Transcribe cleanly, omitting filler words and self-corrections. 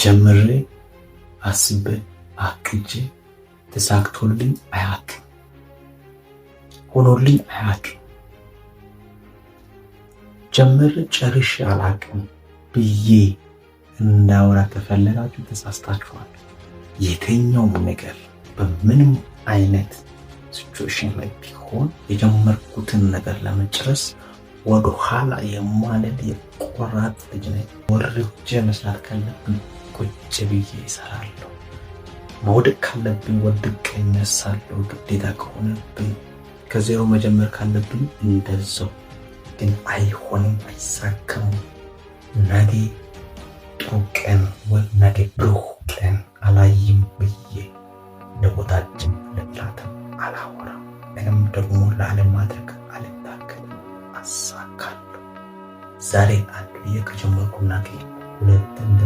ጀምሬ አስቤ አቅጄ ተሳክቶልኝ አያውቅም፣ ሆኖልኝ አያውቅም። ጀምሬ ጨርሼ አላውቅም ብዬ እንዳወራ ከፈለጋችሁ ተሳስታችኋል። የትኛውም ነገር በምንም አይነት ሲቹዌሽን ላይ ቢሆን የጀመርኩትን ነገር ለመጨረስ ወደ ኋላ የማልል የቆራጥ ልጅ ነኝ። ወርጄ መስራት ካለብኝ ቁጭ ብዬ እሰራለሁ። መውደቅ ካለብኝ ወድቄ እነሳለሁ። ግዴታ ከሆነብኝ ከዜሮ መጀመር ካለብኝ እንደዛው። ግን አይሆንም፣ አይሳካም። ነገ ጥሩ ቀን ወይ ነገ ብሩህ ቀን አላይም ብዬ ለቦታችን ለጥላትም አላወራም። ምንም ደግሞ ላለማድረግ አልታገልም፣ አሳካለሁ። ዛሬ አንድ ብዬ ከጀመርኩ ነገ ሁለት እንደ